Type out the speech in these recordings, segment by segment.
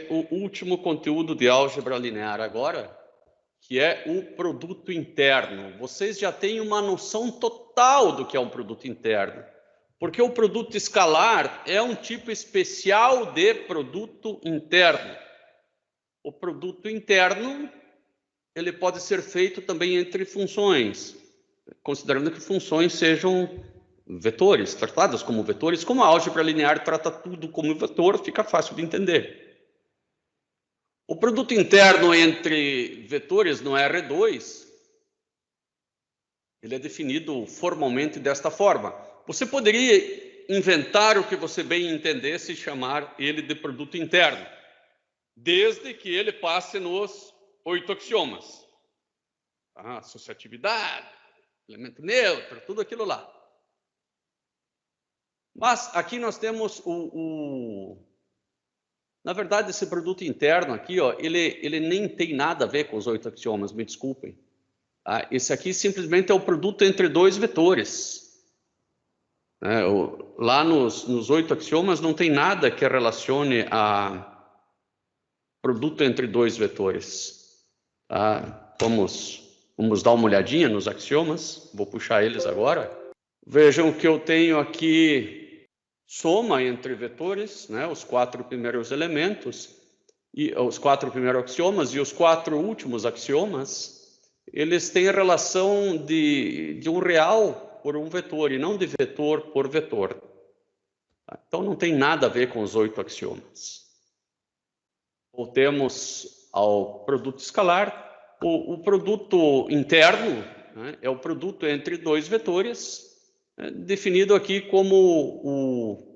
O último conteúdo de álgebra linear agora, que é o produto interno. Vocês já têm uma noção total do que é um produto interno, porque o produto escalar é um tipo especial de produto interno. O produto interno, ele pode ser feito também entre funções, considerando que funções sejam vetores, tratadas como vetores. Como a álgebra linear trata tudo como vetor, fica fácil de entender. O produto interno entre vetores no R2, ele é definido formalmente desta forma. Você poderia inventar o que você bem entendesse e chamar ele de produto interno, desde que ele passe nos 8 axiomas. Associatividade, elemento neutro, tudo aquilo lá. Mas aqui nós temos Na verdade, esse produto interno aqui, ó, ele nem tem nada a ver com os 8 axiomas, me desculpem. Esse aqui simplesmente é o produto entre dois vetores. Lá nos 8 axiomas não tem nada que relacione a produto entre dois vetores. Vamos dar uma olhadinha nos axiomas, vou puxar eles agora. Vejam que eu tenho aqui soma entre vetores, né, os 4 primeiros elementos, e os 4 primeiros axiomas, e os 4 últimos axiomas, eles têm a relação de um real por um vetor, e não de vetor por vetor. Então, não tem nada a ver com os 8 axiomas. Voltemos ao produto escalar. O produto interno, né, é o produto entre dois vetores, definido aqui como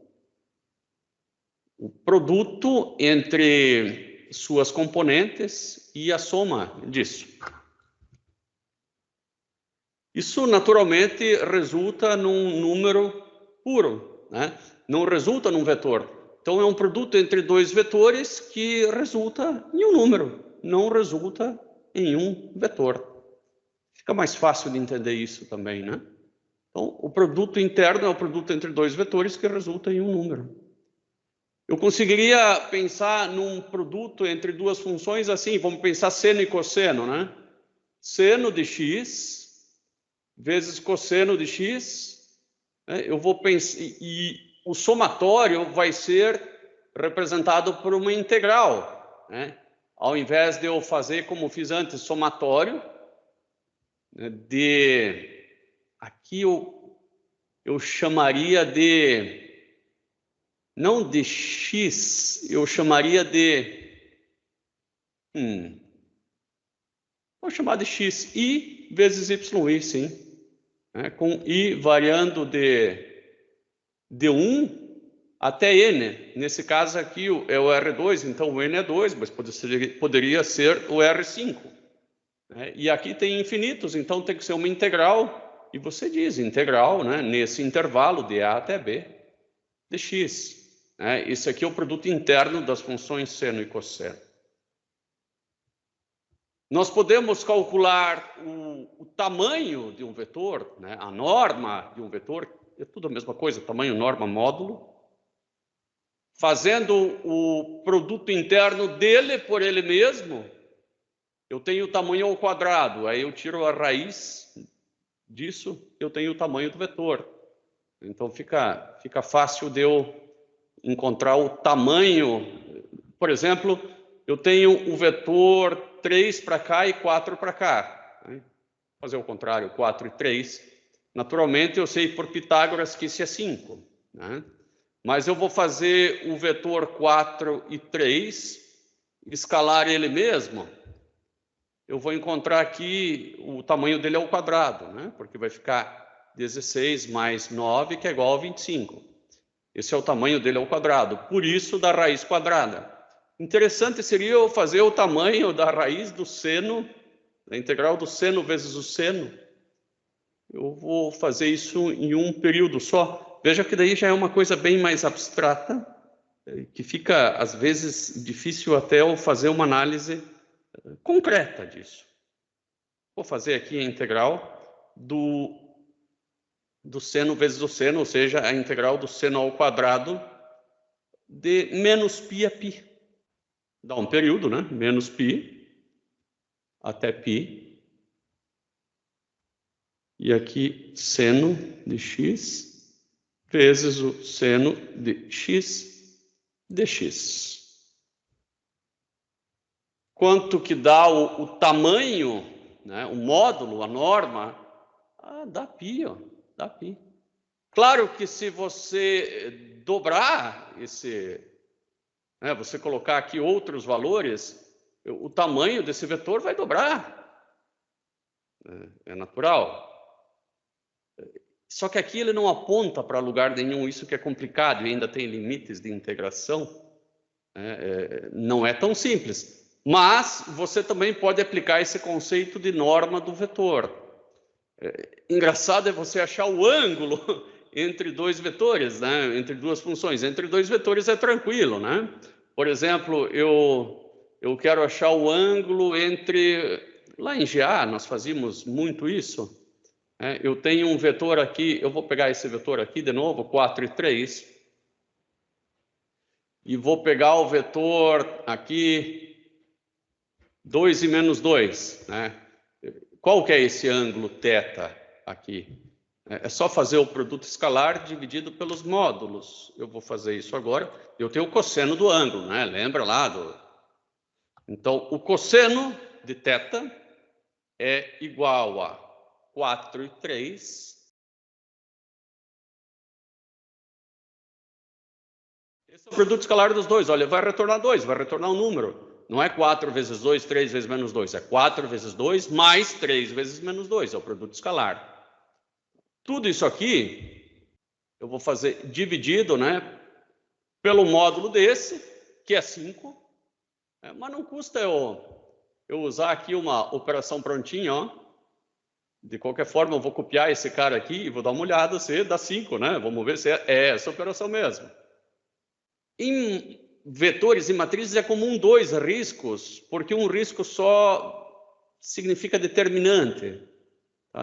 o produto entre suas componentes e a soma disso. Isso, naturalmente, resulta num número puro, né? Não resulta num vetor. Então, é um produto entre dois vetores que resulta em um número, não resulta em um vetor. Fica mais fácil de entender isso também, né? Então, o produto interno é o produto entre dois vetores que resulta em um número. Eu conseguiria pensar num produto entre duas funções assim, vamos pensar seno e cosseno, né? Seno de x vezes cosseno de x, né? Eu vou pensar, e o somatório vai ser representado por uma integral, né? Ao invés de eu fazer como fiz antes, somatório, né, aqui eu chamaria não de x, eu chamaria vou chamar de x, i vezes yi, sim. Com i variando de 1 até n. Nesse caso aqui é o R2, então o n é 2, mas poderia ser o R5. E aqui tem infinitos, então tem que ser uma integral, e você diz integral, né, nesse intervalo de a até b, de x. Esse aqui é o produto interno das funções seno e cosseno. Nós podemos calcular o tamanho de um vetor, né, a norma de um vetor, é tudo a mesma coisa, tamanho, norma, módulo, fazendo o produto interno dele por ele mesmo. Eu tenho o tamanho ao quadrado, aí eu tiro a raiz disso, eu tenho o tamanho do vetor. Então fica fácil de eu encontrar o tamanho. Por exemplo, eu tenho o vetor 3 para cá e 4 para cá. Vou fazer o contrário, 4 e 3. Naturalmente, eu sei por Pitágoras que isso é 5. Né? Mas eu vou fazer o vetor 4 e 3, escalar ele mesmo. Eu vou encontrar aqui o tamanho dele ao quadrado, né? Porque vai ficar 16 mais 9, que é igual a 25. Esse é o tamanho dele ao quadrado, por isso da raiz quadrada. Interessante seria eu fazer o tamanho da raiz do seno, a integral do seno vezes o seno. Eu vou fazer isso em um período só. Veja que daí já é uma coisa bem mais abstrata, que fica, às vezes, difícil até eu fazer uma análise concreta disso. Vou fazer aqui a integral do seno vezes o seno, ou seja, a integral do seno ao quadrado de menos π a π. dá um período, né? Menos π até π. E aqui seno de x vezes o seno de x dx. Quanto que dá o tamanho, né? O módulo, a norma? Dá π, ó, dá π. Claro que se você dobrar esse, né, você colocar aqui outros valores, o tamanho desse vetor vai dobrar. É natural. Só que aqui ele não aponta para lugar nenhum, isso que é complicado e ainda tem limites de integração. Não é tão simples. Mas você também pode aplicar esse conceito de norma do vetor. Engraçado é você achar o ângulo entre dois vetores, né? Entre duas funções. Entre dois vetores é tranquilo, né? Por exemplo, eu quero achar o ângulo entre... Lá em GA nós fazíamos muito isso. Eu tenho um vetor aqui, eu vou pegar esse vetor aqui de novo, 4 e 3. E vou pegar o vetor aqui, 2 e menos 2, né? Qual que é esse ângulo θ aqui? É só fazer o produto escalar dividido pelos módulos. Eu vou fazer isso agora. Eu tenho o cosseno do ângulo, né? Lembra lá do... Então, o cosseno de θ é igual a 4 e 3. Esse é o produto escalar dos dois. Olha, vai retornar 2, vai retornar um número. Não é 4 vezes 2, 3 vezes menos 2. É 4 vezes 2 mais 3 vezes menos 2. É o produto escalar. Tudo isso aqui eu vou fazer dividido, né, pelo módulo desse, que é 5. Mas não custa eu usar aqui uma operação prontinha, ó. De qualquer forma, eu vou copiar esse cara aqui e vou dar uma olhada se dá 5, né? Vamos ver se é essa operação mesmo. Em vetores e matrizes é comum 2 riscos, porque um risco só significa determinante.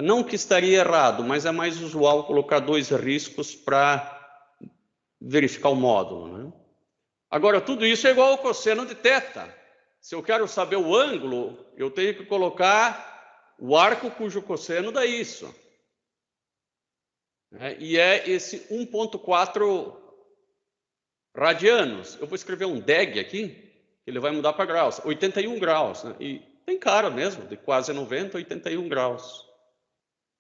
Não que estaria errado, mas é mais usual colocar 2 riscos para verificar o módulo, né? Agora, tudo isso é igual ao cosseno de θ. Se eu quero saber o ângulo, eu tenho que colocar o arco cujo cosseno dá isso. E é esse 1,4 radianos. Eu vou escrever um DEG aqui, ele vai mudar para graus. 81 graus, né? E tem cara mesmo, de quase 90, 81 graus.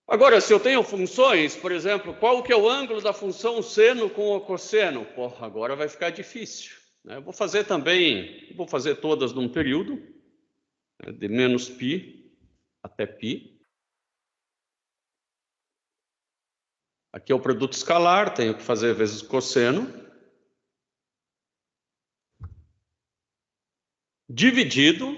Agora, se eu tenho funções, por exemplo, qual que é o ângulo da função seno com o cosseno? Agora vai ficar difícil, né? Eu vou fazer também, vou fazer todas num período, né, de menos π até π. Aqui é o produto escalar, tenho que fazer vezes cosseno. Dividido,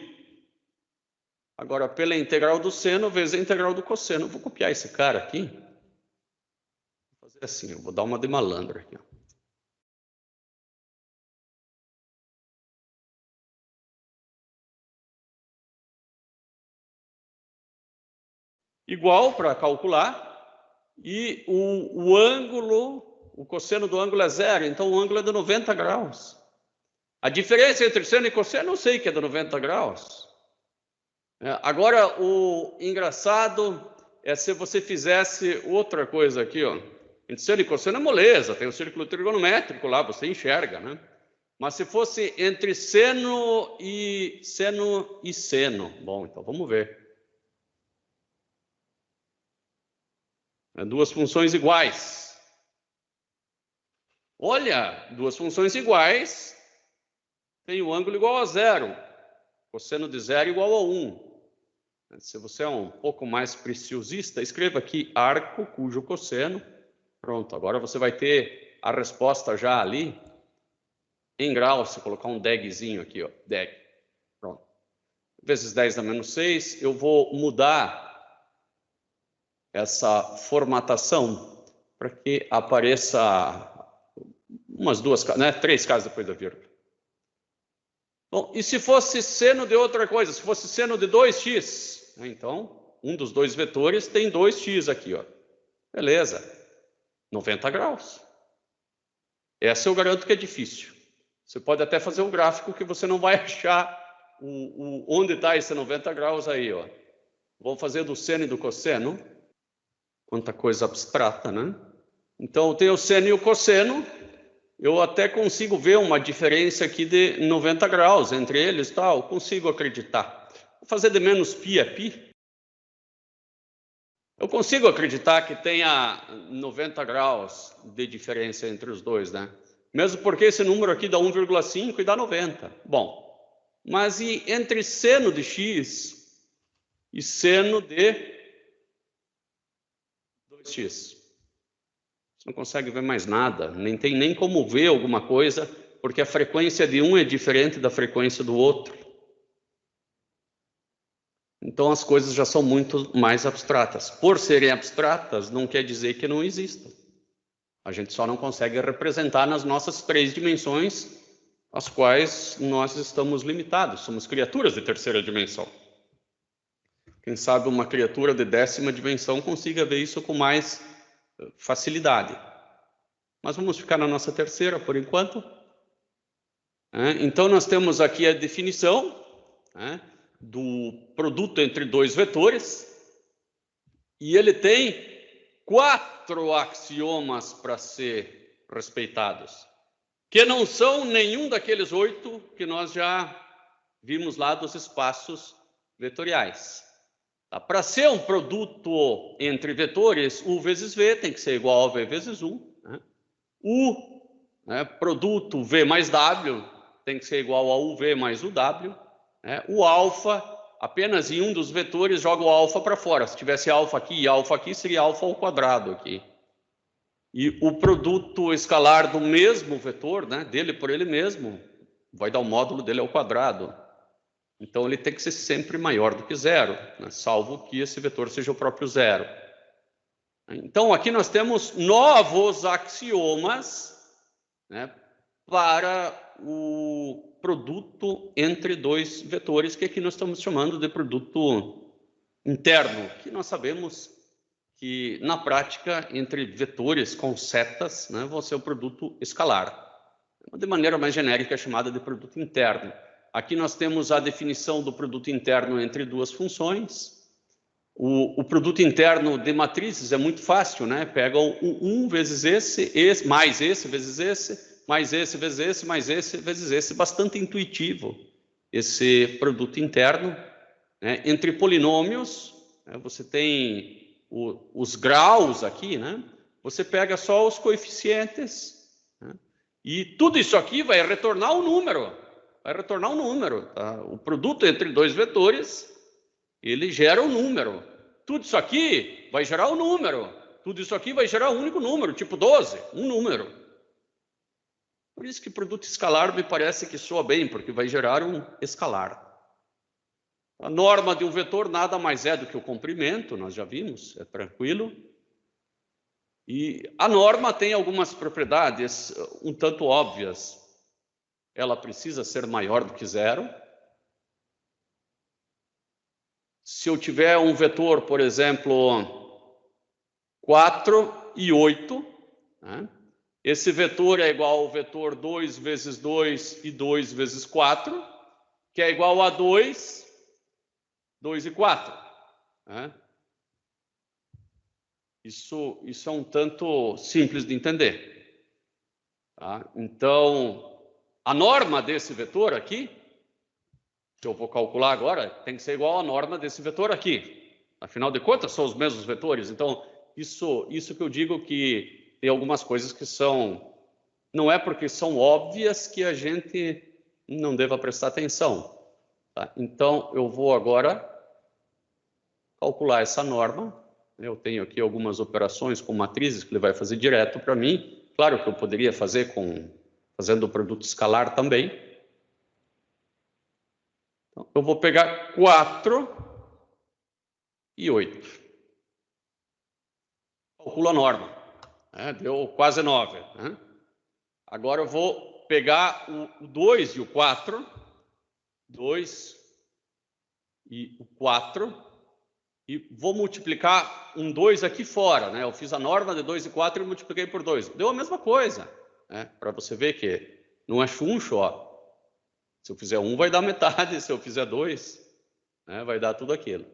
agora pela integral do seno vezes a integral do cosseno. Vou copiar esse cara aqui. Vou fazer assim, eu vou dar uma de malandro aqui, ó. Igual para calcular. E o ângulo, o cosseno do ângulo é 0, então o ângulo é de 90 graus. A diferença entre seno e cosseno eu sei que é de 90 graus. Agora, o engraçado é se você fizesse outra coisa aqui, ó. Entre seno e cosseno é moleza, tem o círculo trigonométrico lá, você enxerga, né? Mas se fosse entre seno e seno. Bom, então vamos ver. Duas funções iguais. Olha, duas funções iguais tem o ângulo igual a 0. Cosseno de 0 igual a 1. Se você é um pouco mais preciosista, escreva aqui arco cujo cosseno. Pronto, agora você vai ter a resposta já ali em graus. Se colocar um DEGzinho aqui, ó, DEG. Pronto. Vezes 10 a menos 6, eu vou mudar essa formatação para que apareça umas duas, né, 3 casas depois da vírgula. Bom, e se fosse seno de outra coisa, se fosse seno de 2x, né, então, um dos dois vetores tem 2x aqui, ó. Beleza, 90 graus. Essa eu garanto que é difícil. Você pode até fazer um gráfico que você não vai achar onde está esse 90 graus aí, ó. Vou fazer do seno e do cosseno. Quanta coisa abstrata, né? Então, eu tenho o seno e o cosseno. Eu até consigo ver uma diferença aqui de 90 graus entre eles, tal. Consigo acreditar. Vou fazer de menos π a π. Eu consigo acreditar que tenha 90 graus de diferença entre os dois, né? Mesmo porque esse número aqui dá 1,5 e dá 90. Bom, mas e entre seno de x e seno de 2x? Você não consegue ver mais nada, nem tem nem como ver alguma coisa, porque a frequência de um é diferente da frequência do outro. Então as coisas já são muito mais abstratas. Por serem abstratas, não quer dizer que não existam. A gente só não consegue representar nas nossas 3 dimensões, as quais nós estamos limitados. Somos criaturas de terceira dimensão. Quem sabe uma criatura de 10ª dimensão consiga ver isso com mais facilidade. Mas vamos ficar na nossa terceira por enquanto. Então nós temos aqui a definição do produto entre 2 vetores. E ele tem 4 axiomas para ser respeitados, que não são nenhum daqueles 8 que nós já vimos lá dos espaços vetoriais. Para ser um produto entre vetores, U vezes V tem que ser igual a V vezes U. Produto V mais W tem que ser igual a UV mais UW. O alfa, apenas em um dos vetores, joga o alfa para fora. Se tivesse alfa aqui e alfa aqui, seria alfa ao quadrado aqui. E o produto escalar do mesmo vetor, dele por ele mesmo, vai dar o módulo dele ao quadrado. Então, ele tem que ser sempre maior do que zero, salvo que esse vetor seja o próprio zero. Então, aqui nós temos novos axiomas para o produto entre 2 vetores, que aqui nós estamos chamando de produto interno, que nós sabemos que, na prática, entre vetores com setas, vão ser o produto escalar. De maneira mais genérica, é chamada de produto interno. Aqui nós temos a definição do produto interno entre 2 funções. O produto interno de matrizes é muito fácil, Pega o 1 vezes esse, mais esse vezes esse, mais esse vezes esse, mais esse vezes esse. Bastante intuitivo esse produto interno. Entre polinômios, você tem os graus aqui, Você pega só os coeficientes, e tudo isso aqui vai retornar um número. Vai retornar um número. Tá? O produto entre 2 vetores, ele gera um número. Tudo isso aqui vai gerar um número. Tudo isso aqui vai gerar um único número, tipo 12, um número. Por isso que produto escalar me parece que soa bem, porque vai gerar um escalar. A norma de um vetor nada mais é do que o comprimento, nós já vimos, é tranquilo. E a norma tem algumas propriedades um tanto óbvias. Ela precisa ser maior do que zero. Se eu tiver um vetor, por exemplo, 4 e 8, esse vetor é igual ao vetor 2 vezes 2 e 2 vezes 4, que é igual a 2, 2 e 4. Isso é um tanto simples de entender. Tá? Então, a norma desse vetor aqui, que eu vou calcular agora, tem que ser igual à norma desse vetor aqui. Afinal de contas, são os mesmos vetores. Então, isso que eu digo que tem algumas coisas que são... Não é porque são óbvias que a gente não deva prestar atenção. Tá? Então, eu vou agora calcular essa norma. Eu tenho aqui algumas operações com matrizes que ele vai fazer direto para mim. Claro que eu poderia fazer fazendo o produto escalar também. Então, eu vou pegar 4 e 8. Calculo a norma. Deu quase 9. Agora eu vou pegar o 2 e o 4. 2 e o 4. E vou multiplicar um 2 aqui fora. Eu fiz a norma de 2 e 4 e multipliquei por 2. Deu a mesma coisa. Para você ver que Não é chuncho, ó. Se eu fizer 1, vai dar metade. Se eu fizer 2, né, vai dar tudo aquilo.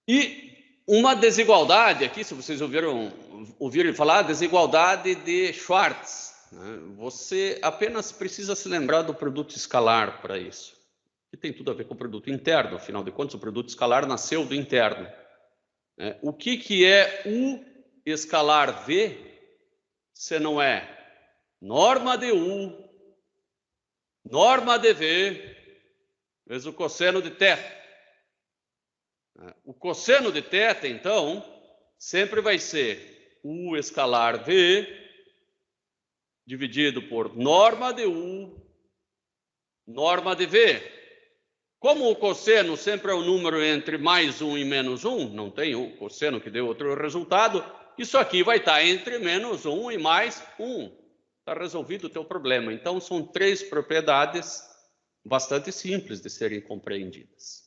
E uma desigualdade aqui, se vocês ouviram falar, desigualdade de Schwartz. Né? Você apenas precisa se lembrar do produto escalar para isso. Que tem tudo a ver com o produto interno. Afinal de contas, o produto escalar nasceu do interno. O que é U escalar V, se não é norma de U, norma de V, vezes o cosseno de θ. O cosseno de θ, então, sempre vai ser U escalar V dividido por norma de U, norma de V. Como o cosseno sempre é o número entre mais 1 e menos 1, não tem o cosseno que deu outro resultado, isso aqui vai estar entre menos 1 e mais 1. Está resolvido o teu problema. Então, são 3 propriedades bastante simples de serem compreendidas.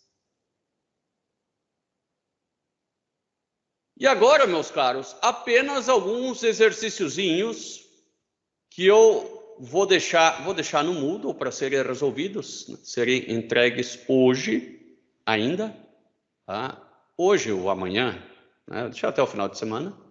E agora, meus caros, apenas alguns exercíciozinhos que eu vou deixar no Moodle para serem resolvidos, serem entregues hoje ainda, tá? Hoje ou amanhã, né? Deixar até o final de semana.